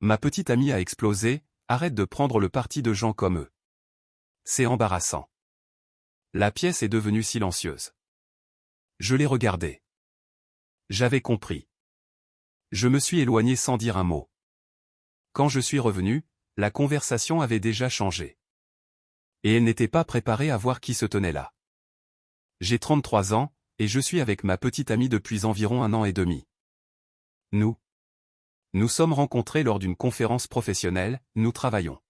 Ma petite amie a explosé, arrête de prendre le parti de gens comme eux. C'est embarrassant. La pièce est devenue silencieuse. Je l'ai regardée. J'avais compris. Je me suis éloigné sans dire un mot. Quand je suis revenu, la conversation avait déjà changé. Et elle n'était pas préparée à voir qui se tenait là. J'ai 33 ans, et je suis avec ma petite amie depuis environ 1 an et demi. Nous sommes rencontrés lors d'une conférence professionnelle, nous travaillons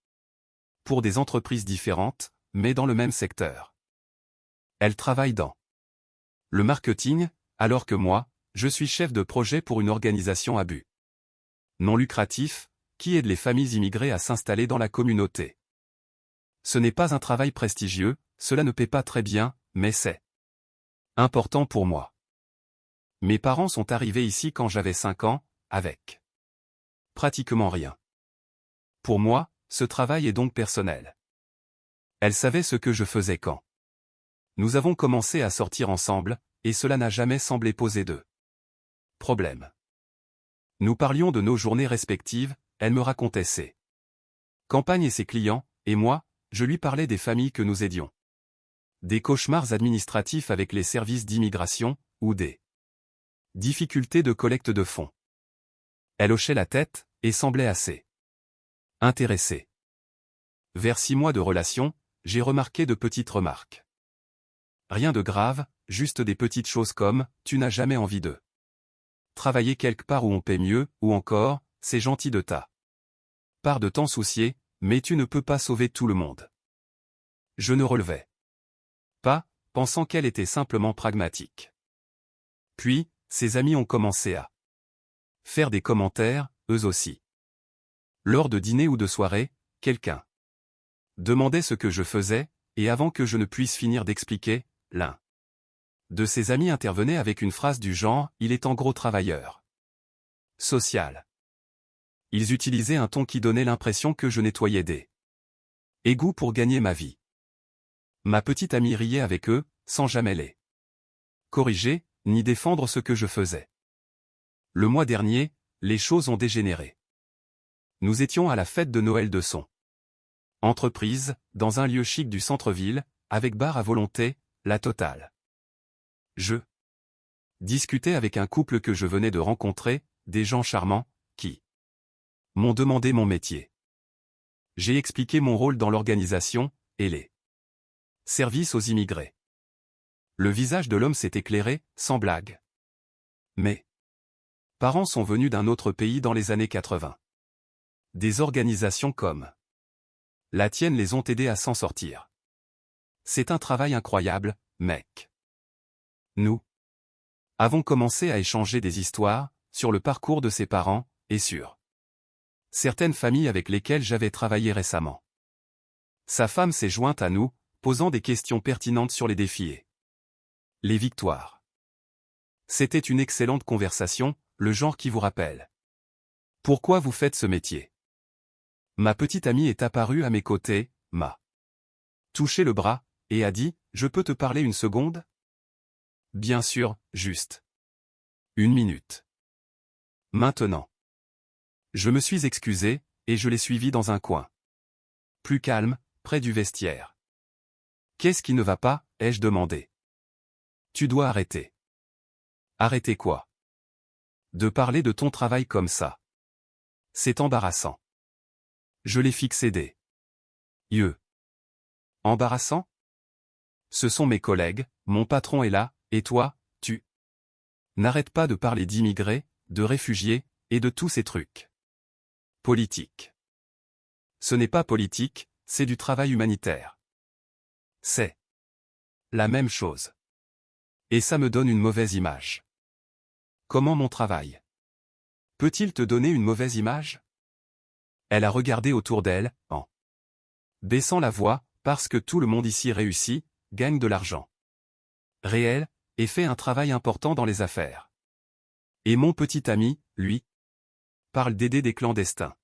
pour des entreprises différentes, mais dans le même secteur. Elle travaille dans le marketing, alors que moi, je suis chef de projet pour une organisation à but non lucratif, qui aide les familles immigrées à s'installer dans la communauté. Ce n'est pas un travail prestigieux, cela ne paie pas très bien, mais c'est important pour moi. Mes parents sont arrivés ici quand j'avais 5 ans, avec pratiquement rien. Pour moi, ce travail est donc personnel. Elle savait ce que je faisais quand nous avons commencé à sortir ensemble, et cela n'a jamais semblé poser de problème. Nous parlions de nos journées respectives, elle me racontait ses campagnes et ses clients, et moi, je lui parlais des familles que nous aidions. Des cauchemars administratifs avec les services d'immigration, ou des difficultés de collecte de fonds. Elle hochait la tête, et semblait assez intéressée. Vers 6 mois de relation, j'ai remarqué de petites remarques. Rien de grave, juste des petites choses comme « tu n'as jamais envie de travailler quelque part où on paie mieux » ou encore « c'est gentil de ta part de t'en soucier, mais tu ne peux pas sauver tout le monde ». Je ne relevais pas, pensant qu'elle était simplement pragmatique. Puis, ses amis ont commencé à faire des commentaires, eux aussi. Lors de dîners ou de soirées, quelqu'un demandait ce que je faisais, et avant que je ne puisse finir d'expliquer, l'un de ses amis intervenait avec une phrase du genre « il est en gros travailleur social ». Ils utilisaient un ton qui donnait l'impression que je nettoyais des égouts pour gagner ma vie. Ma petite amie riait avec eux, sans jamais les corriger, ni défendre ce que je faisais. Le mois dernier, les choses ont dégénéré. Nous étions à la fête de Noël de son entreprise, dans un lieu chic du centre-ville, avec bar à volonté, la totale. Je discutais avec un couple que je venais de rencontrer, des gens charmants, qui m'ont demandé mon métier. J'ai expliqué mon rôle dans l'organisation, et les services aux immigrés. Le visage de l'homme s'est éclairé, sans blague. Mes parents sont venus d'un autre pays dans les années 80. Des organisations comme la tienne les ont aidés à s'en sortir. C'est un travail incroyable, mec. Nous avons commencé à échanger des histoires, sur le parcours de ses parents, et sur certaines familles avec lesquelles j'avais travaillé récemment. Sa femme s'est jointe à nous, posant des questions pertinentes sur les défis et les victoires. C'était une excellente conversation, le genre qui vous rappelle. Pourquoi vous faites ce métier? Ma petite amie est apparue à mes côtés, m'a touché le bras, et a dit « Je peux te parler une seconde ?» Bien sûr, juste 1 minute. Maintenant. Je me suis excusé, et je l'ai suivi dans un coin plus calme, près du vestiaire. Qu'est-ce qui ne va pas, ai-je demandé. Tu dois arrêter. Arrêter quoi? De parler de ton travail comme ça. C'est embarrassant. Je l'ai fixé des yeux. Embarrassant? Ce sont mes collègues, mon patron est là, et toi, tu n'arrêtes pas de parler d'immigrés, de réfugiés, et de tous ces trucs. Politique. Ce n'est pas politique, c'est du travail humanitaire. C'est la même chose. Et ça me donne une mauvaise image. Comment mon travail peut-il te donner une mauvaise image? Elle a regardé autour d'elle, en baissant la voix, parce que tout le monde ici réussit, gagne de l'argent réel, et fait un travail important dans les affaires. Et mon petit ami, lui, parle d'aider des clandestins.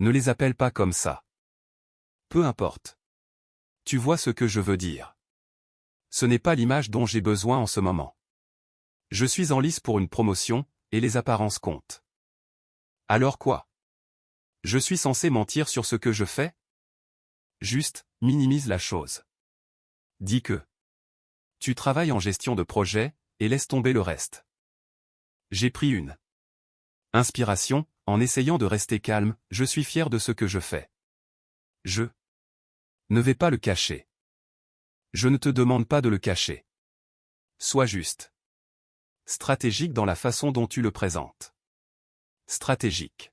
Ne les appelle pas comme ça. Peu importe. Tu vois ce que je veux dire. Ce n'est pas l'image dont j'ai besoin en ce moment. Je suis en lice pour une promotion, et les apparences comptent. Alors quoi? Je suis censé mentir sur ce que je fais? Juste, minimise la chose. Dis que tu travailles en gestion de projet, et laisse tomber le reste. J'ai pris une inspiration, en essayant de rester calme, je suis fier de ce que je fais. Je ne vais pas le cacher. Je ne te demande pas de le cacher. Sois juste. Stratégique dans la façon dont tu le présentes. Stratégique.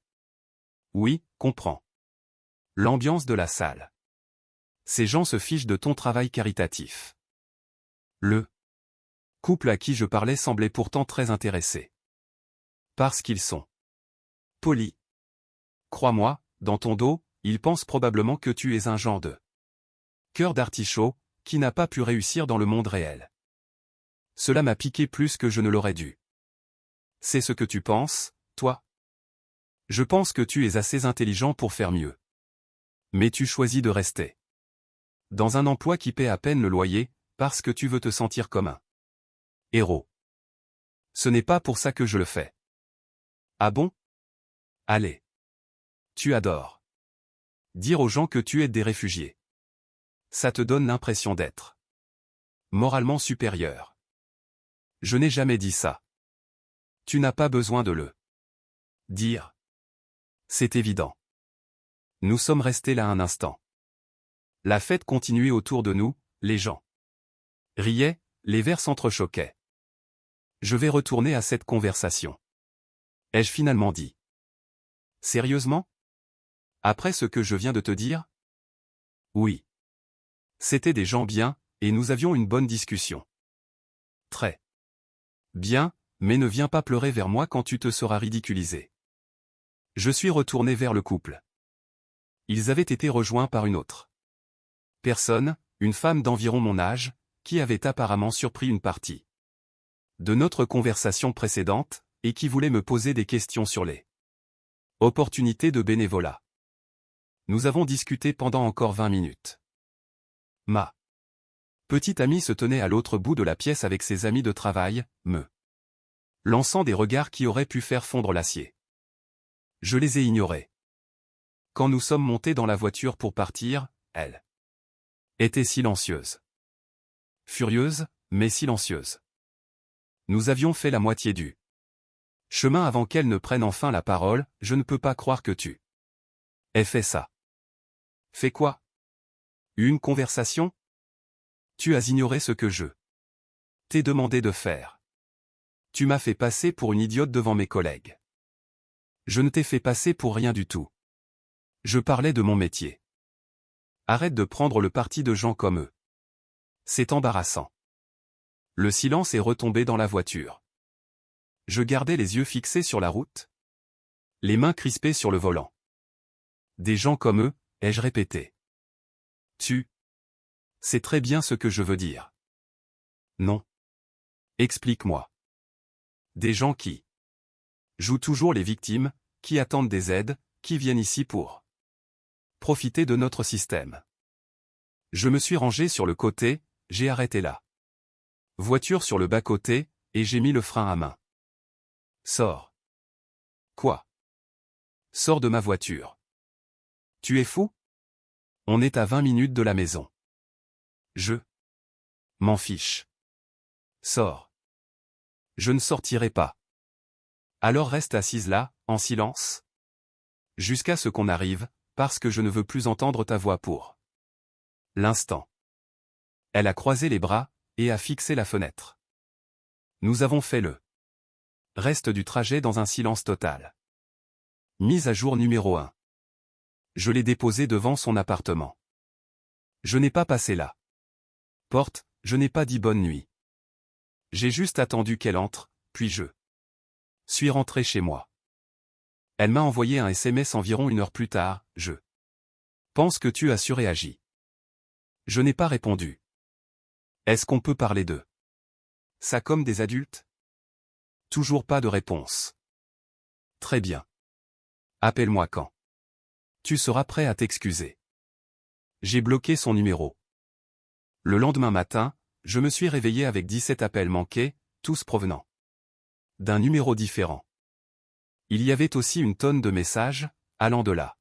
Oui, comprends. L'ambiance de la salle. Ces gens se fichent de ton travail caritatif. Le couple à qui je parlais semblait pourtant très intéressé. Parce qu'ils sont polis. Crois-moi, dans ton dos, ils pensent probablement que tu es un genre de cœur d'artichaut, qui n'a pas pu réussir dans le monde réel. Cela m'a piqué plus que je ne l'aurais dû. C'est ce que tu penses, toi? Je pense que tu es assez intelligent pour faire mieux. Mais tu choisis de rester dans un emploi qui paie à peine le loyer, parce que tu veux te sentir comme un héros. Ce n'est pas pour ça que je le fais. Ah bon? Allez. Tu adores dire aux gens que tu aides des réfugiés. Ça te donne l'impression d'être moralement supérieur. Je n'ai jamais dit ça. Tu n'as pas besoin de le dire. C'est évident. Nous sommes restés là un instant. La fête continuait autour de nous, les gens riaient, les verres s'entrechoquaient. Je vais retourner à cette conversation. Ai-je finalement dit? Sérieusement? Après ce que je viens de te dire? Oui. C'étaient des gens bien, et nous avions une bonne discussion. Très bien, mais ne viens pas pleurer vers moi quand tu te seras ridiculisé. Je suis retourné vers le couple. Ils avaient été rejoints par une autre personne, une femme d'environ mon âge, qui avait apparemment surpris une partie de notre conversation précédente, et qui voulait me poser des questions sur les opportunités de bénévolat. Nous avons discuté pendant encore 20 minutes. Ma petite amie se tenait à l'autre bout de la pièce avec ses amis de travail, me lançant des regards qui auraient pu faire fondre l'acier. Je les ai ignorés. Quand nous sommes montés dans la voiture pour partir, elle était silencieuse. Furieuse, mais silencieuse. Nous avions fait la moitié du chemin avant qu'elle ne prenne enfin la parole. Je ne peux pas croire que tu aies fait ça. Fait quoi? Une conversation? Tu as ignoré ce que je t'ai demandé de faire. Tu m'as fait passer pour une idiote devant mes collègues. Je ne t'ai fait passer pour rien du tout. Je parlais de mon métier. Arrête de prendre le parti de gens comme eux. C'est embarrassant. Le silence est retombé dans la voiture. Je gardais les yeux fixés sur la route, les mains crispées sur le volant. Des gens comme eux, ai-je répété. Tu sais très bien ce que je veux dire. Non. Explique-moi. Des gens qui jouent toujours les victimes, qui attendent des aides, qui viennent ici pour profiter de notre système. Je me suis rangé sur le côté, j'ai arrêté la voiture sur le bas-côté, et j'ai mis le frein à main. Sors. Quoi? Sors de ma voiture. Tu es fou? On est à 20 minutes de la maison. Je m'en fiche. Sors. Je ne sortirai pas. Alors reste assise là, en silence. Jusqu'à ce qu'on arrive, parce que je ne veux plus entendre ta voix pour l'instant. Elle a croisé les bras, et a fixé la fenêtre. Nous avons fait le reste du trajet dans un silence total. Mise à jour numéro 1. Je l'ai déposé devant son appartement. Je n'ai pas passé la porte, je n'ai pas dit bonne nuit. J'ai juste attendu qu'elle entre, puis je suis rentré chez moi. Elle m'a envoyé un SMS environ 1 heure plus tard. Je pense que tu as surréagi. Je n'ai pas répondu. Est-ce qu'on peut parler de ça comme des adultes? Toujours pas de réponse. Très bien. Appelle-moi quand tu seras prêt à t'excuser. J'ai bloqué son numéro. Le lendemain matin, je me suis réveillé avec 17 appels manqués, tous provenant d'un numéro différent. Il y avait aussi une tonne de messages, allant de là.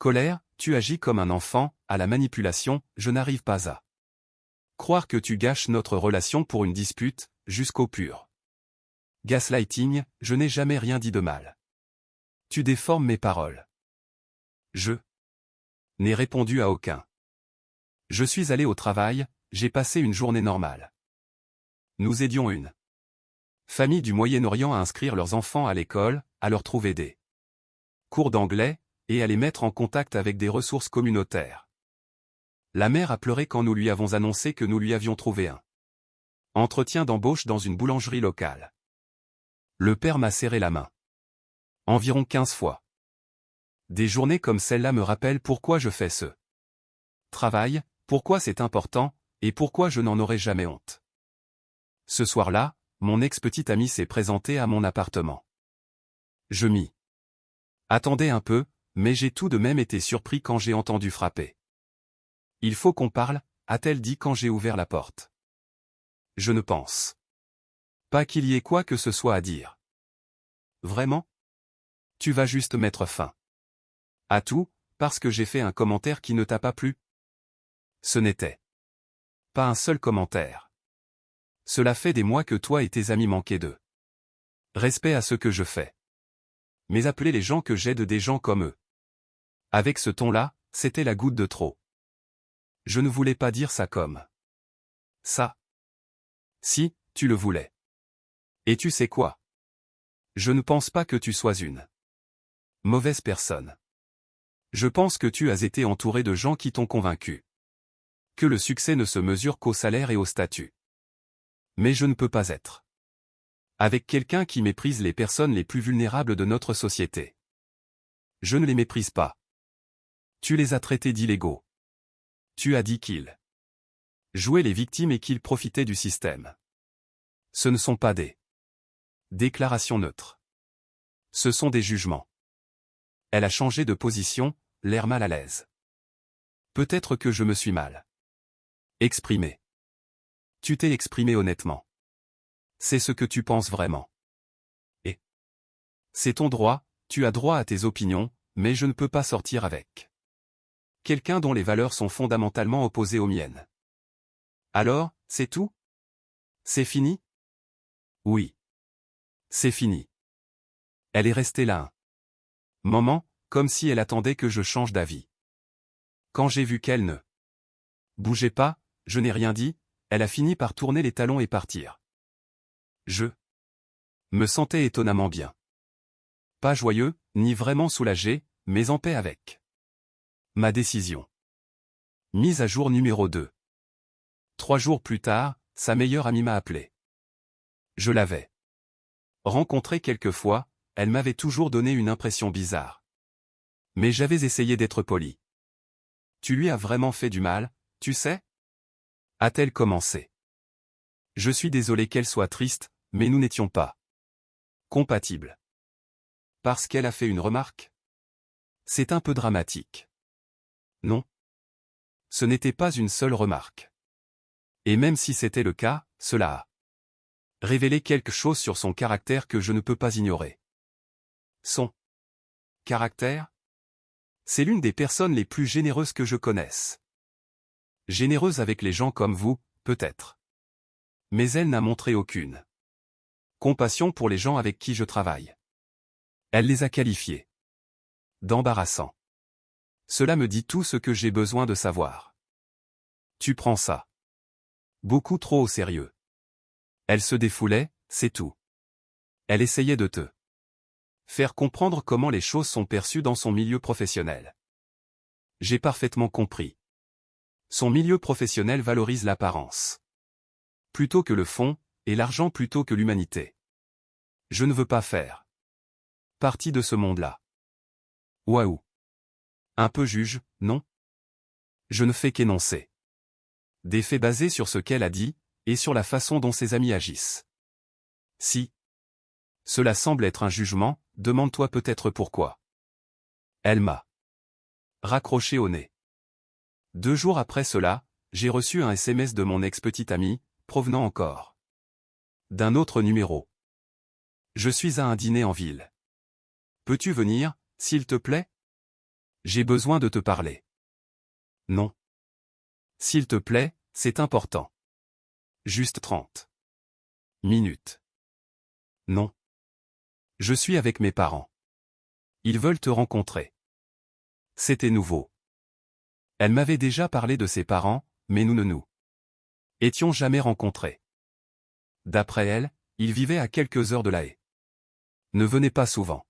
Colère, tu agis comme un enfant, à la manipulation, je n'arrive pas à croire que tu gâches notre relation pour une dispute, jusqu'au pur gaslighting, je n'ai jamais rien dit de mal. Tu déformes mes paroles. Je n'ai répondu à aucun. Je suis allé au travail, j'ai passé une journée normale. Nous aidions une famille du Moyen-Orient à inscrire leurs enfants à l'école, à leur trouver des cours d'anglais, et à les mettre en contact avec des ressources communautaires. La mère a pleuré quand nous lui avons annoncé que nous lui avions trouvé un entretien d'embauche dans une boulangerie locale. Le père m'a serré la main. Environ 15 fois. Des journées comme celle-là me rappellent pourquoi je fais ce travail, pourquoi c'est important, et pourquoi je n'en aurai jamais honte. Ce soir-là, mon ex-petite amie s'est présentée à mon appartement. Je m'y attendais un peu, mais j'ai tout de même été surpris quand j'ai entendu frapper. Il faut qu'on parle, a-t-elle dit quand j'ai ouvert la porte. Je ne pense pas qu'il y ait quoi que ce soit à dire. Vraiment? Tu vas juste mettre fin à tout, parce que j'ai fait un commentaire qui ne t'a pas plu? Ce n'était pas un seul commentaire. Cela fait des mois que toi et tes amis manquaient de respect à ce que je fais. Mais appeler les gens que j'aide des gens comme eux. Avec ce ton-là, c'était la goutte de trop. Je ne voulais pas dire ça comme ça. Si, tu le voulais. Et tu sais quoi? Je ne pense pas que tu sois une mauvaise personne. Je pense que tu as été entouré de gens qui t'ont convaincu que le succès ne se mesure qu'au salaire et au statut. Mais je ne peux pas être avec quelqu'un qui méprise les personnes les plus vulnérables de notre société. Je ne les méprise pas. Tu les as traités d'illégaux. Tu as dit qu'ils jouaient les victimes et qu'ils profitaient du système. Ce ne sont pas des déclarations neutres. Ce sont des jugements. Elle a changé de position, l'air mal à l'aise. Peut-être que je me suis mal exprimé. Tu t'es exprimé honnêtement. C'est ce que tu penses vraiment. Et c'est ton droit, tu as droit à tes opinions, mais je ne peux pas sortir avec quelqu'un dont les valeurs sont fondamentalement opposées aux miennes. Alors, c'est tout? C'est fini? Oui. C'est fini. Elle est restée là un moment, comme si elle attendait que je change d'avis. Quand j'ai vu qu'elle ne bougeait pas, je n'ai rien dit, elle a fini par tourner les talons et partir. Je me sentais étonnamment bien. Pas joyeux, ni vraiment soulagé, mais en paix avec ma décision. Mise à jour numéro 2. 3 jours plus tard, sa meilleure amie m'a appelé. Je l'avais rencontrée quelques fois, elle m'avait toujours donné une impression bizarre. Mais j'avais essayé d'être poli. Tu lui as vraiment fait du mal, tu sais? A-t-elle commencé? Je suis désolé qu'elle soit triste, mais nous n'étions pas compatibles. Parce qu'elle a fait une remarque? C'est un peu dramatique. Non. Ce n'était pas une seule remarque. Et même si c'était le cas, cela a révélé quelque chose sur son caractère que je ne peux pas ignorer. Son caractère? C'est l'une des personnes les plus généreuses que je connaisse. Généreuse avec les gens comme vous, peut-être. Mais elle n'a montré aucune compassion pour les gens avec qui je travaille. Elle les a qualifiés d'embarrassants. Cela me dit tout ce que j'ai besoin de savoir. Tu prends ça beaucoup trop au sérieux. Elle se défoulait, c'est tout. Elle essayait de te faire comprendre comment les choses sont perçues dans son milieu professionnel. J'ai parfaitement compris. Son milieu professionnel valorise l'apparence plutôt que le fond, et l'argent plutôt que l'humanité. Je ne veux pas faire partie de ce monde-là. Waouh. Un peu juge, non? Je ne fais qu'énoncer des faits basés sur ce qu'elle a dit, et sur la façon dont ses amis agissent. Si cela semble être un jugement, demande-toi peut-être pourquoi. Elle m'a raccroché au nez. 2 jours après cela, j'ai reçu un SMS de mon ex-petite amie, provenant encore d'un autre numéro. Je suis à un dîner en ville. Peux-tu venir, s'il te plaît? J'ai besoin de te parler. Non. S'il te plaît, c'est important. Juste 30 minutes. Non. Je suis avec mes parents. Ils veulent te rencontrer. C'était nouveau. Elle m'avait déjà parlé de ses parents, mais nous ne nous étions jamais rencontrés. D'après elle, ils vivaient à quelques heures de La Haye. Ne venez pas souvent.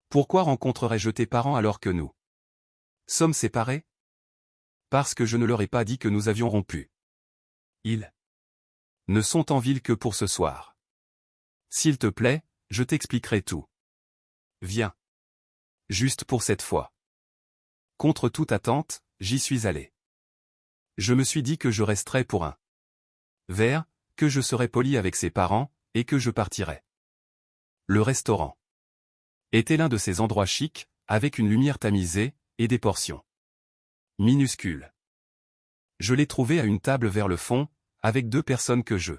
Pourquoi rencontrerais-je tes parents alors que nous sommes séparés? Parce que je ne leur ai pas dit que nous avions rompu. Ils ne sont en ville que pour ce soir. S'il te plaît, je t'expliquerai tout. Viens. Juste pour cette fois. Contre toute attente, j'y suis allé. Je me suis dit que je resterais pour un verre, que je serais poli avec ses parents, et que je partirais. Le restaurant était l'un de ces endroits chics, avec une lumière tamisée, et des portions minuscules. Je l'ai trouvé à une table vers le fond, avec 2 personnes que je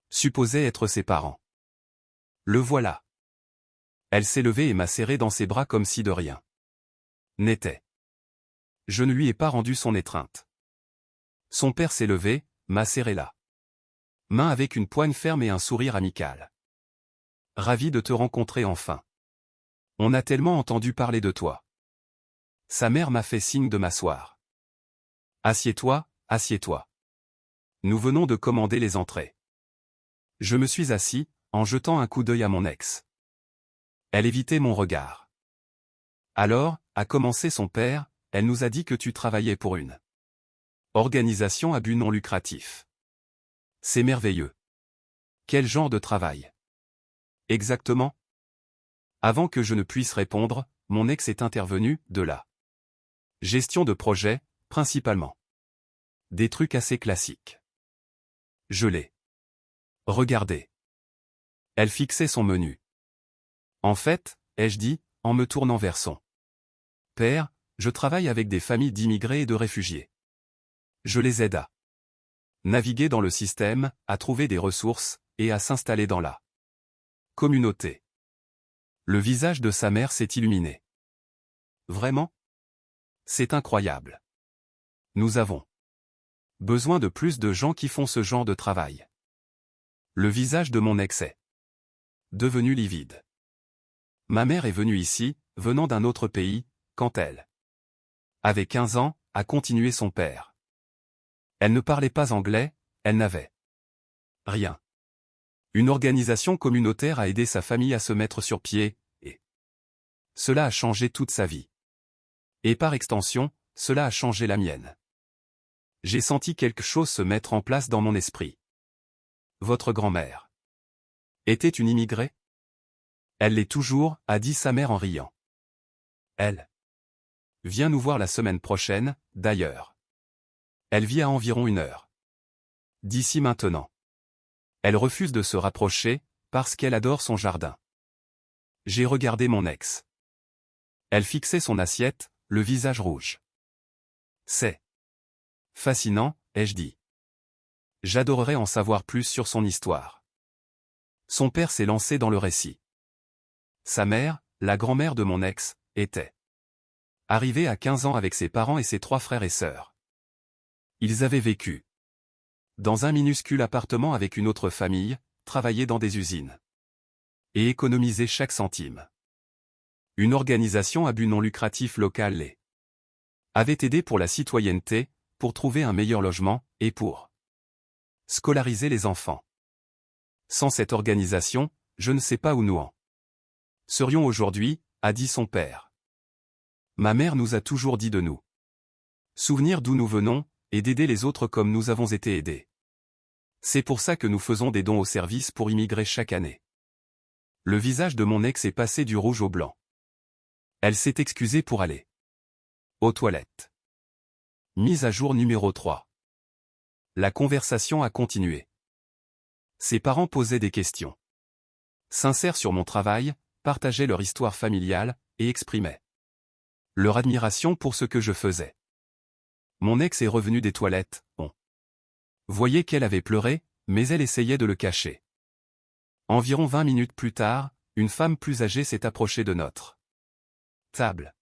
supposais être ses parents. Le voilà. Elle s'est levée et m'a serré dans ses bras comme si de rien n'était. Je ne lui ai pas rendu son étreinte. Son père s'est levé, m'a serré la main avec une poigne ferme et un sourire amical. Ravi de te rencontrer enfin. On a tellement entendu parler de toi. Sa mère m'a fait signe de m'asseoir. Assieds-toi, assieds-toi. Nous venons de commander les entrées. Je me suis assis, en jetant un coup d'œil à mon ex. Elle évitait mon regard. Alors, a commencé son père, elle nous a dit que tu travaillais pour une organisation à but non lucratif. C'est merveilleux. Quel genre de travail? Exactement? Avant que je ne puisse répondre, mon ex est intervenu, de la gestion de projet, principalement. Des trucs assez classiques. Je l'ai regardé. Elle fixait son menu. En fait, ai-je dit, en me tournant vers son père, je travaille avec des familles d'immigrés et de réfugiés. Je les aide à naviguer dans le système, à trouver des ressources, et à s'installer dans la communauté. Le visage de sa mère s'est illuminé. Vraiment? C'est incroyable. Nous avons besoin de plus de gens qui font ce genre de travail. Le visage de mon ex est devenu livide. Ma mère est venue ici, venant d'un autre pays, quand elle avait 15 ans, a continué son père. Elle ne parlait pas anglais, elle n'avait rien. Une organisation communautaire a aidé sa famille à se mettre sur pied, et cela a changé toute sa vie. Et par extension, cela a changé la mienne. J'ai senti quelque chose se mettre en place dans mon esprit. Votre grand-mère était une immigrée? Elle l'est toujours, a dit sa mère en riant. Elle vient nous voir la semaine prochaine, d'ailleurs. Elle vit à environ 1 heure d'ici maintenant. Elle refuse de se rapprocher, parce qu'elle adore son jardin. J'ai regardé mon ex. Elle fixait son assiette, le visage rouge. C'est fascinant, ai-je dit. J'adorerais en savoir plus sur son histoire. Son père s'est lancé dans le récit. Sa mère, la grand-mère de mon ex, était arrivée à 15 ans avec ses parents et ses 3 frères et sœurs. Ils avaient vécu dans un minuscule appartement avec une autre famille, travaillé dans des usines et économisé chaque centime. Une organisation à but non lucratif locale les avait aidés pour la citoyenneté, pour trouver un meilleur logement, et pour scolariser les enfants. Sans cette organisation, je ne sais pas où nous en serions aujourd'hui, a dit son père. Ma mère nous a toujours dit de nous souvenir d'où nous venons, et d'aider les autres comme nous avons été aidés. C'est pour ça que nous faisons des dons au service pour immigrer chaque année. Le visage de mon ex est passé du rouge au blanc. Elle s'est excusée pour aller aux toilettes. Mise à jour numéro 3. La conversation a continué. Ses parents posaient des questions sincères sur mon travail, partageaient leur histoire familiale, et exprimaient leur admiration pour ce que je faisais. Mon ex est revenue des toilettes, on voyait qu'elle avait pleuré, mais elle essayait de le cacher. Environ 20 minutes plus tard, une femme plus âgée s'est approchée de notre table.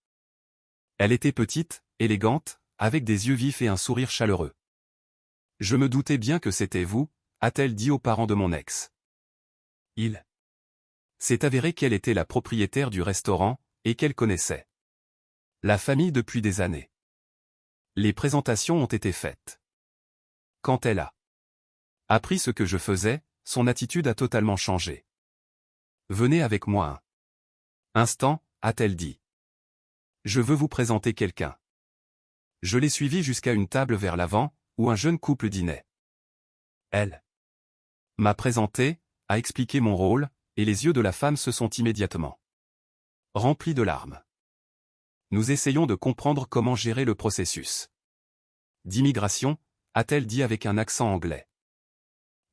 Elle était petite, élégante, avec des yeux vifs et un sourire chaleureux. « Je me doutais bien que c'était vous », a-t-elle dit aux parents de mon ex. Il s'est avéré qu'elle était la propriétaire du restaurant, et qu'elle connaissait la famille depuis des années. Les présentations ont été faites. Quand elle a appris ce que je faisais, son attitude a totalement changé. « Venez avec moi un instant », a-t-elle dit. « Je veux vous présenter quelqu'un. » Je l'ai suivie jusqu'à une table vers l'avant, où un jeune couple dînait. Elle m'a présenté, a expliqué mon rôle, et les yeux de la femme se sont immédiatement remplis de larmes. Nous essayons de comprendre comment gérer le processus d'immigration, a-t-elle dit avec un accent anglais.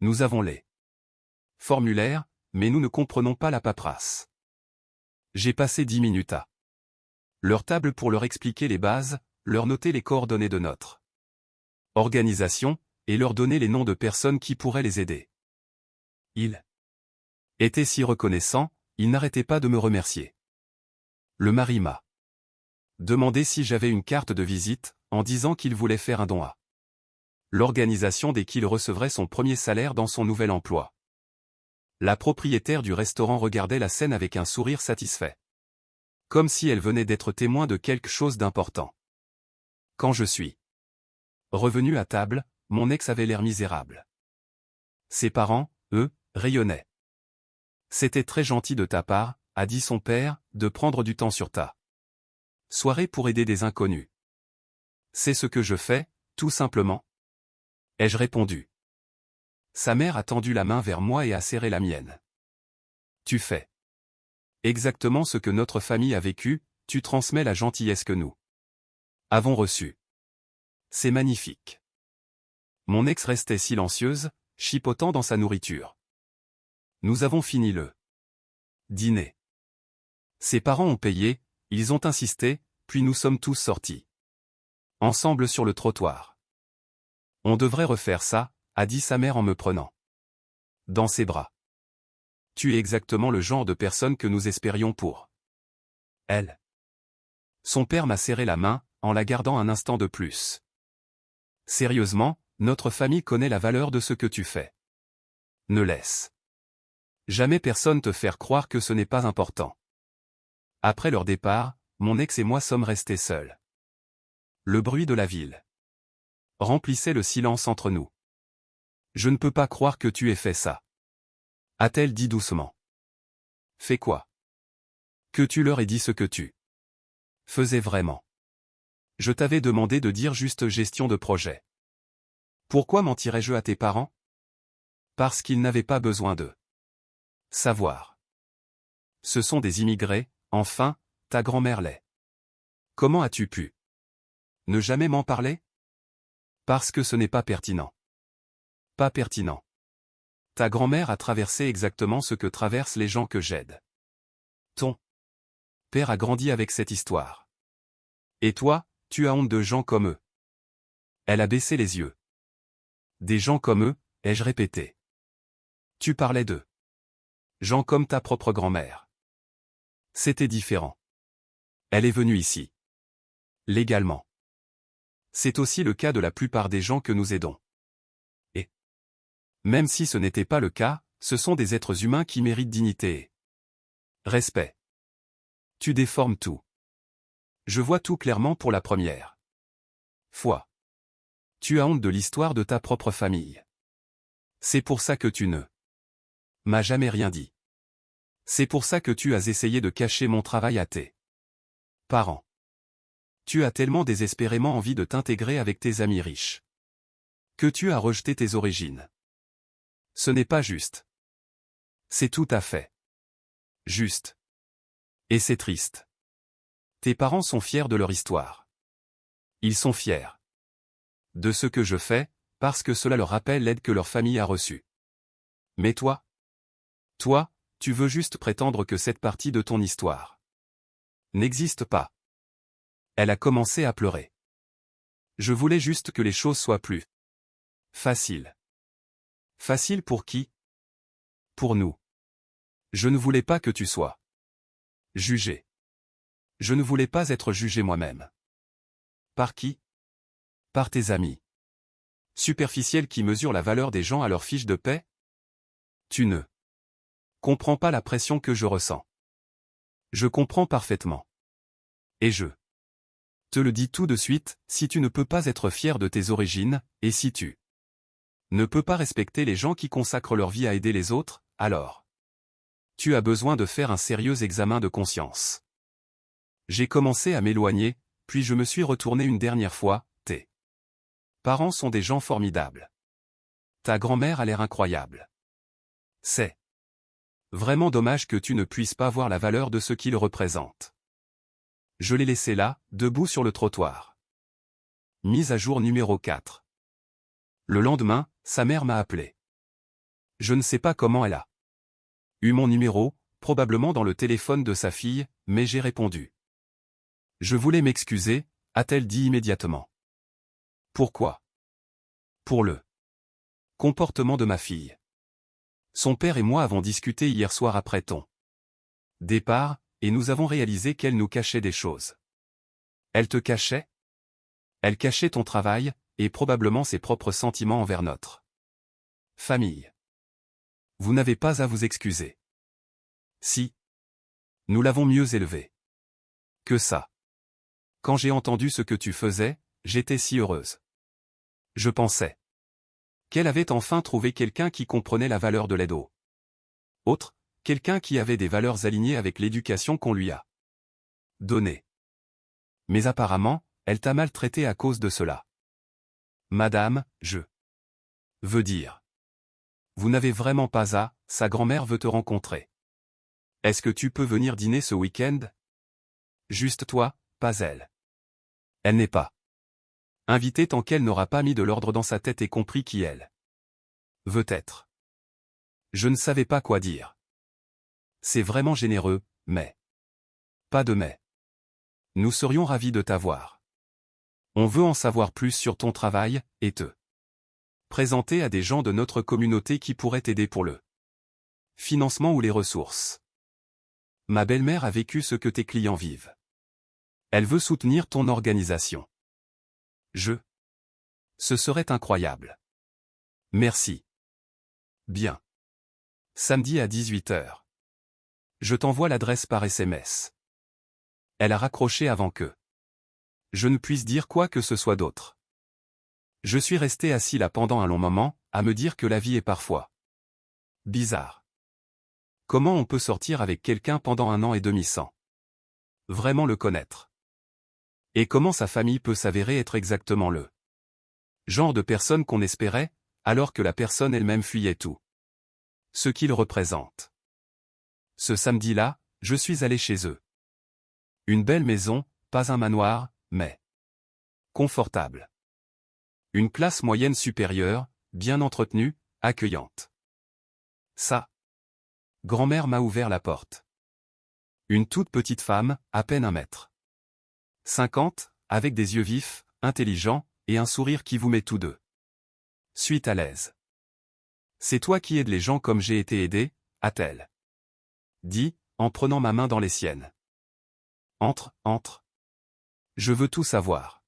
Nous avons les formulaires, mais nous ne comprenons pas la paperasse. J'ai passé 10 minutes à leur table pour leur expliquer les bases, leur noter les coordonnées de notre organisation, et leur donner les noms de personnes qui pourraient les aider. Ils étaient si reconnaissants, ils n'arrêtaient pas de me remercier. Le mari m'a demandé si j'avais une carte de visite, en disant qu'il voulait faire un don à l'organisation dès qu'il recevrait son premier salaire dans son nouvel emploi. La propriétaire du restaurant regardait la scène avec un sourire satisfait. Comme si elle venait d'être témoin de quelque chose d'important. Quand je suis revenu à table, mon ex avait l'air misérable. Ses parents, eux, rayonnaient. « C'était très gentil de ta part », a dit son père, de prendre du temps sur ta soirée pour aider des inconnus. « C'est ce que je fais, tout simplement. » ai-je répondu. Sa mère a tendu la main vers moi et a serré la mienne. « Tu fais exactement ce que notre famille a vécu, tu transmets la gentillesse que nous avons reçue. C'est magnifique. » Mon ex restait silencieuse, chipotant dans sa nourriture. Nous avons fini le dîner. Ses parents ont payé, ils ont insisté, puis nous sommes tous sortis ensemble sur le trottoir. « On devrait refaire ça », a dit sa mère en me prenant dans ses bras. « Tu es exactement le genre de personne que nous espérions pour elle. » Son père m'a serré la main, en la gardant un instant de plus. « Sérieusement, notre famille connaît la valeur de ce que tu fais. Ne laisse jamais personne te faire croire que ce n'est pas important. » Après leur départ, mon ex et moi sommes restés seuls. Le bruit de la ville remplissait le silence entre nous. « Je ne peux pas croire que tu aies fait ça. » a-t-elle dit doucement. « Fais quoi? » Que tu leur aies dit ce que tu faisais vraiment. Je t'avais demandé de dire juste gestion de projet. Pourquoi mentirais-je à tes parents? Parce qu'ils n'avaient pas besoin de savoir. Ce sont des immigrés, enfin, ta grand-mère l'est. Comment as-tu pu ne jamais m'en parler? Parce que ce n'est pas pertinent. Pas pertinent. Ta grand-mère a traversé exactement ce que traversent les gens que j'aide. Ton père a grandi avec cette histoire. Et toi, tu as honte de gens comme eux. Elle a baissé les yeux. Des gens comme eux, ai-je répété. Tu parlais d'eux. Gens comme ta propre grand-mère. C'était différent. Elle est venue ici. Légalement. C'est aussi le cas de la plupart des gens que nous aidons. Et même si ce n'était pas le cas, ce sont des êtres humains qui méritent dignité et respect. Tu déformes tout. Je vois tout clairement pour la première fois. Tu as honte de l'histoire de ta propre famille. C'est pour ça que tu ne m'as jamais rien dit. C'est pour ça que tu as essayé de cacher mon travail à tes parents. Tu as tellement désespérément envie de t'intégrer avec tes amis riches que tu as rejeté tes origines. Ce n'est pas juste. C'est tout à fait juste. Et c'est triste. Tes parents sont fiers de leur histoire. Ils sont fiers de ce que je fais, parce que cela leur rappelle l'aide que leur famille a reçue. Mais toi, tu veux juste prétendre que cette partie de ton histoire n'existe pas. Elle a commencé à pleurer. Je voulais juste que les choses soient plus faciles. Faciles pour qui? Pour nous. Je ne voulais pas que tu sois jugé. Je ne voulais pas être jugé moi-même. Par qui? Par tes amis. Superficiels qui mesurent la valeur des gens à leur fiche de paie? Tu ne comprends pas la pression que je ressens. Je comprends parfaitement. Et je te le dis tout de suite, si tu ne peux pas être fier de tes origines, et si tu ne peux pas respecter les gens qui consacrent leur vie à aider les autres, alors tu as besoin de faire un sérieux examen de conscience. J'ai commencé à m'éloigner, puis je me suis retourné une dernière fois. Tes parents sont des gens formidables. Ta grand-mère a l'air incroyable. C'est vraiment dommage que tu ne puisses pas voir la valeur de ce qu'ils représentent. Je l'ai laissé là, debout sur le trottoir. Mise à jour numéro 4. Le lendemain, sa mère m'a appelé. Je ne sais pas comment elle a eu mon numéro, probablement dans le téléphone de sa fille, mais j'ai répondu. Je voulais m'excuser, a-t-elle dit immédiatement. Pourquoi? Pour le comportement de ma fille. Son père et moi avons discuté hier soir après ton départ, et nous avons réalisé qu'elle nous cachait des choses. Elle te cachait? Elle cachait ton travail, et probablement ses propres sentiments envers notre famille. Vous n'avez pas à vous excuser. Si. Nous l'avons mieux élevée que ça. Quand j'ai entendu ce que tu faisais, j'étais si heureuse. Je pensais qu'elle avait enfin trouvé quelqu'un qui comprenait la valeur de l'aide aux autres, quelqu'un qui avait des valeurs alignées avec l'éducation qu'on lui a donnée. Mais apparemment, elle t'a maltraité à cause de cela. Madame, je veux dire. Vous n'avez vraiment pas à, sa grand-mère veut te rencontrer. Est-ce que tu peux venir dîner ce week-end? Juste toi, pas elle. Elle n'est pas invitée tant qu'elle n'aura pas mis de l'ordre dans sa tête et compris qui elle veut être. Je ne savais pas quoi dire. C'est vraiment généreux, mais pas de mais. Nous serions ravis de t'avoir. On veut en savoir plus sur ton travail, et te présenter à des gens de notre communauté qui pourraient t'aider pour le financement ou les ressources. Ma belle-mère a vécu ce que tes clients vivent. Elle veut soutenir ton organisation. Ce serait incroyable. Merci. Bien. Samedi à 18h. Je t'envoie l'adresse par SMS. Elle a raccroché avant que je ne puisse dire quoi que ce soit d'autre. Je suis resté assis là pendant un long moment, à me dire que la vie est parfois bizarre. Comment on peut sortir avec quelqu'un pendant 1 an et demi sans vraiment le connaître? Et comment sa famille peut s'avérer être exactement le genre de personne qu'on espérait, alors que la personne elle-même fuyait tout ce qu'il représente. Ce samedi-là, je suis allé chez eux. Une belle maison, pas un manoir, mais confortable. Une classe moyenne supérieure, bien entretenue, accueillante. Sa grand-mère m'a ouvert la porte. Une toute petite femme, à peine 1m50, avec des yeux vifs, intelligents, et un sourire qui vous met tous deux suite à l'aise. C'est toi qui aides les gens comme j'ai été aidé, a-t-elle dit, en prenant ma main dans les siennes. Entre. Je veux tout savoir.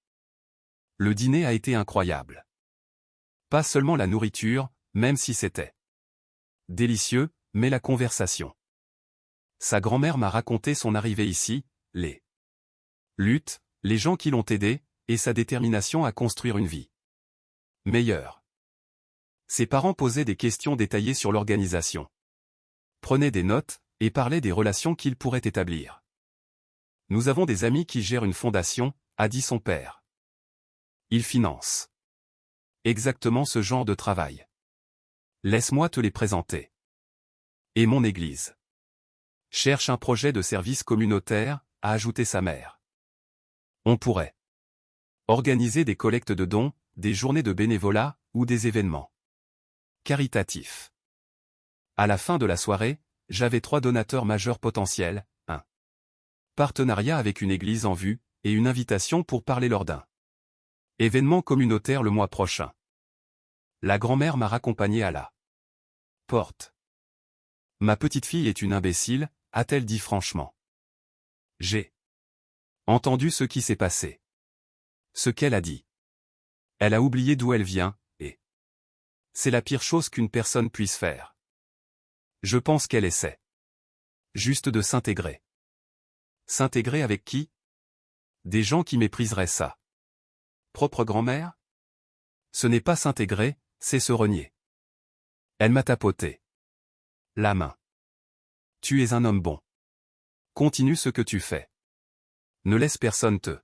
Le dîner a été incroyable. Pas seulement la nourriture, même si c'était délicieux, mais la conversation. Sa grand-mère m'a raconté son arrivée ici, les luttes, les gens qui l'ont aidé, et sa détermination à construire une vie meilleure. Ses parents posaient des questions détaillées sur l'organisation. Prenaient des notes, et parlaient des relations qu'ils pourraient établir. Nous avons des amis qui gèrent une fondation, a dit son père. Ils financent exactement ce genre de travail. Laisse-moi te les présenter. Et mon église cherche un projet de service communautaire, a ajouté sa mère. On pourrait organiser des collectes de dons, des journées de bénévolat, ou des événements caritatifs. À la fin de la soirée, j'avais 3 donateurs majeurs potentiels, un partenariat avec une église en vue, et une invitation pour parler lors d'un événement communautaire le mois prochain. La grand-mère m'a raccompagné à la porte. Ma petite fille est une imbécile, a-t-elle dit franchement. J'ai Entendu ce qui s'est passé. Ce qu'elle a dit. Elle a oublié d'où elle vient, et c'est la pire chose qu'une personne puisse faire. Je pense qu'elle essaie juste de s'intégrer. S'intégrer avec qui? Des gens qui mépriseraient sa propre grand-mère? Ce n'est pas s'intégrer, c'est se renier. Elle m'a tapoté la main. Tu es un homme bon. Continue ce que tu fais. Ne laisse personne te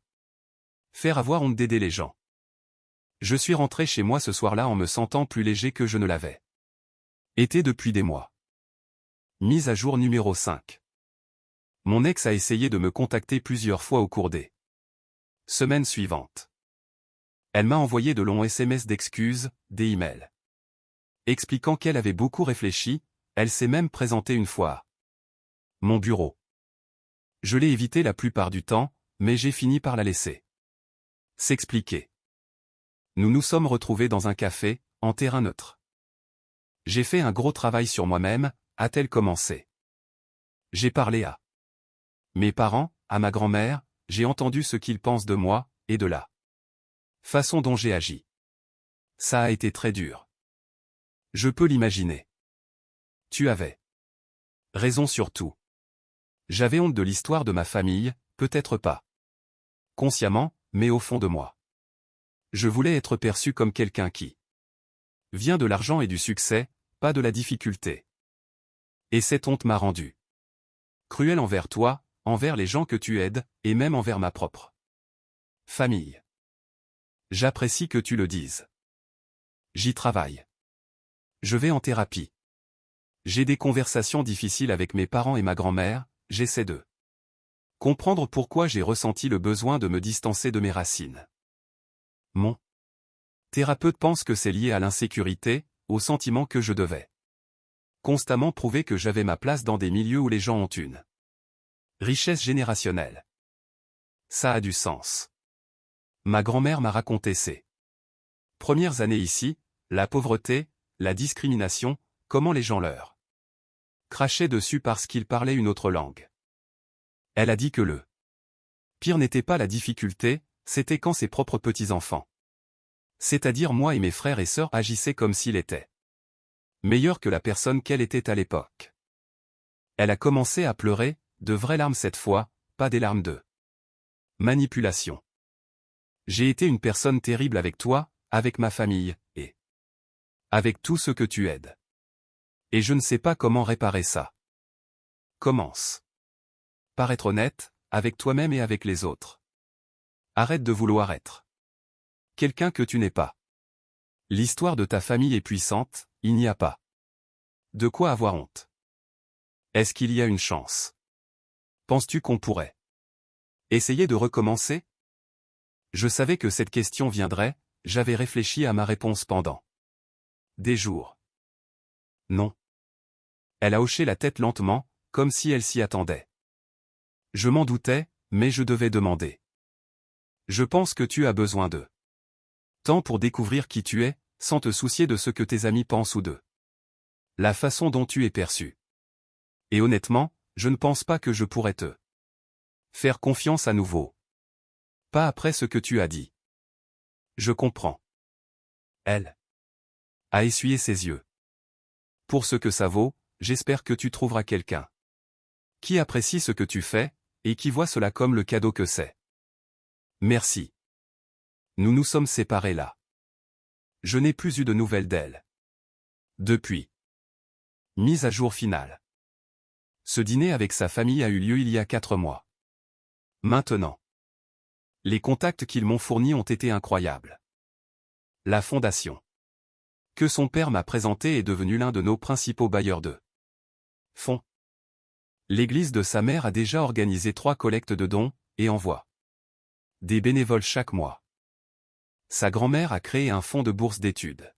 faire avoir honte d'aider les gens. Je suis rentré chez moi ce soir-là en me sentant plus léger que je ne l'avais été depuis des mois. Mise à jour numéro 5. Mon ex a essayé de me contacter plusieurs fois au cours des semaines suivantes. Elle m'a envoyé de longs SMS d'excuses, des emails expliquant qu'elle avait beaucoup réfléchi, elle s'est même présentée une fois à mon bureau. Je l'ai évité la plupart du temps, mais j'ai fini par la laisser s'expliquer. Nous nous sommes retrouvés dans un café, en terrain neutre. J'ai fait un gros travail sur moi-même, a-t-elle commencé. J'ai parlé à mes parents, à ma grand-mère, j'ai entendu ce qu'ils pensent de moi, et de la façon dont j'ai agi. Ça a été très dur. Je peux l'imaginer. Tu avais raison sur tout. J'avais honte de l'histoire de ma famille, peut-être pas consciemment, mais au fond de moi. Je voulais être perçu comme quelqu'un qui vient de l'argent et du succès, pas de la difficulté. Et cette honte m'a rendu cruel envers toi, envers les gens que tu aides, et même envers ma propre famille. J'apprécie que tu le dises. J'y travaille. Je vais en thérapie. J'ai des conversations difficiles avec mes parents et ma grand-mère, j'essaie de comprendre pourquoi j'ai ressenti le besoin de me distancer de mes racines. Mon thérapeute pense que c'est lié à l'insécurité, au sentiment que je devais constamment prouver que j'avais ma place dans des milieux où les gens ont une richesse générationnelle. Ça a du sens. Ma grand-mère m'a raconté ses premières années ici, la pauvreté, la discrimination, comment les gens leur crachaient dessus parce qu'ils parlaient une autre langue. Elle a dit que le pire n'était pas la difficulté, c'était quand ses propres petits-enfants, c'est-à-dire moi et mes frères et sœurs, agissaient comme s'il était meilleur que la personne qu'elle était à l'époque. Elle a commencé à pleurer, de vraies larmes cette fois, pas des larmes de manipulation. J'ai été une personne terrible avec toi, avec ma famille, et avec tout ce que tu aides. Et je ne sais pas comment réparer ça. Commence par être honnête, avec toi-même et avec les autres. Arrête de vouloir être quelqu'un que tu n'es pas. L'histoire de ta famille est puissante, il n'y a pas de quoi avoir honte. Est-ce qu'il y a une chance? Penses-tu qu'on pourrait essayer de recommencer? Je savais que cette question viendrait, j'avais réfléchi à ma réponse pendant des jours. Non. Elle a hoché la tête lentement, comme si elle s'y attendait. Je m'en doutais, mais je devais demander. Je pense que tu as besoin de temps pour découvrir qui tu es, sans te soucier de ce que tes amis pensent ou de la façon dont tu es perçu. Et honnêtement, je ne pense pas que je pourrais te faire confiance à nouveau. Pas après ce que tu as dit. Je comprends. Elle a essuyé ses yeux. Pour ce que ça vaut, j'espère que tu trouveras quelqu'un qui apprécie ce que tu fais, et qui voit cela comme le cadeau que c'est. Merci. Nous nous sommes séparés là. Je n'ai plus eu de nouvelles d'elle. Depuis. Mise à jour finale. Ce dîner avec sa famille a eu lieu il y a 4 mois. Maintenant. Les contacts qu'ils m'ont fournis ont été incroyables. La fondation que son père m'a présentée est devenue l'un de nos principaux bailleurs de fonds. L'église de sa mère a déjà organisé 3 collectes de dons, et envoie des bénévoles chaque mois. Sa grand-mère a créé un fonds de bourse d'études.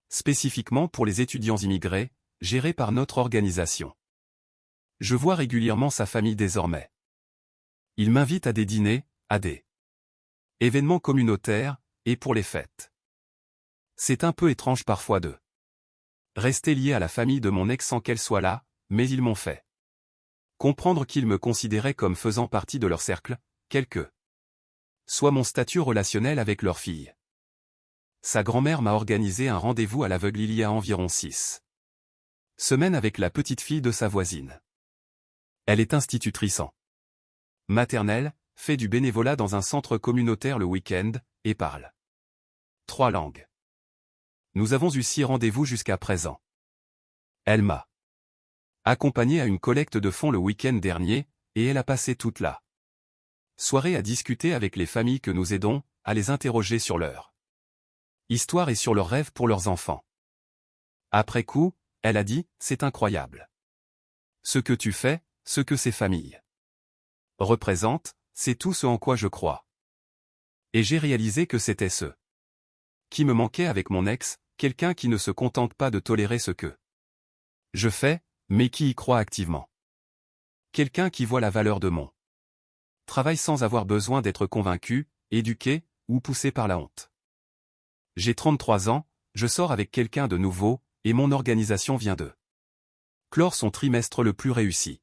Spécifiquement pour les étudiants immigrés, géré par notre organisation. Je vois régulièrement sa famille désormais. Il m'invite à des dîners, à des événements communautaires, et pour les fêtes. C'est un peu étrange parfois de rester lié à la famille de mon ex sans qu'elle soit là, mais ils m'ont fait comprendre qu'ils me considéraient comme faisant partie de leur cercle, quel que soit mon statut relationnel avec leur fille. Sa grand-mère m'a organisé un rendez-vous à l'aveugle il y a environ 6 semaines avec la petite fille de sa voisine. Elle est institutrice en maternelle, fait du bénévolat dans un centre communautaire le week-end, et parle 3 langues. Nous avons eu 6 rendez-vous jusqu'à présent. Elle m'a accompagné à une collecte de fonds le week-end dernier, et elle a passé toute la soirée à discuter avec les familles que nous aidons, à les interroger sur leur histoire et sur leurs rêves pour leurs enfants. Après coup, elle a dit, c'est incroyable. Ce que tu fais, ce que ces familles représentent, c'est tout ce en quoi je crois. Et j'ai réalisé que c'était ce qui me manquait avec mon ex, quelqu'un qui ne se contente pas de tolérer ce que je fais, mais qui y croit activement. Quelqu'un qui voit la valeur de mon travail sans avoir besoin d'être convaincu, éduqué, ou poussé par la honte. J'ai 33 ans, je sors avec quelqu'un de nouveau, et mon organisation vient de clore son trimestre le plus réussi.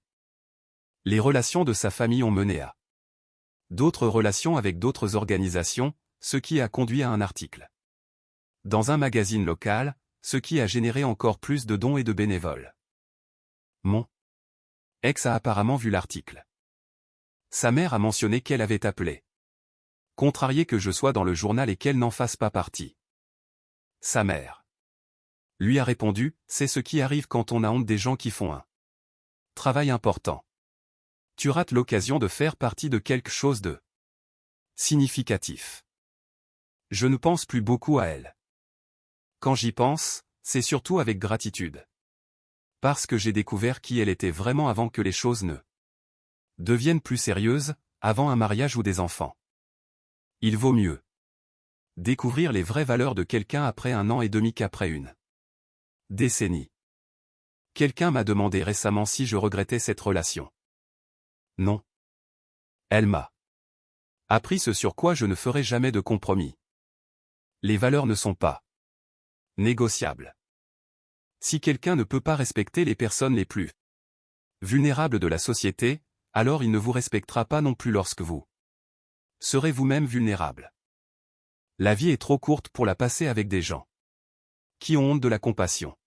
Les relations de sa famille ont mené à d'autres relations avec d'autres organisations, ce qui a conduit à un article dans un magazine local, ce qui a généré encore plus de dons et de bénévoles. Mon ex a apparemment vu l'article. Sa mère a mentionné qu'elle avait appelé. Contrarié que je sois dans le journal et qu'elle n'en fasse pas partie. Sa mère lui a répondu, c'est ce qui arrive quand on a honte des gens qui font un travail important. Tu rates l'occasion de faire partie de quelque chose de significatif. Je ne pense plus beaucoup à elle. Quand j'y pense, c'est surtout avec gratitude. Parce que j'ai découvert qui elle était vraiment avant que les choses ne deviennent plus sérieuses, avant un mariage ou des enfants. Il vaut mieux découvrir les vraies valeurs de quelqu'un après 1 an et demi qu'après une décennie. Quelqu'un m'a demandé récemment si je regrettais cette relation. Non. Elle m'a appris ce sur quoi je ne ferai jamais de compromis. Les valeurs ne sont pas négociables. Si quelqu'un ne peut pas respecter les personnes les plus vulnérables de la société, alors il ne vous respectera pas non plus lorsque vous serez vous-même vulnérable. La vie est trop courte pour la passer avec des gens qui ont honte de la compassion.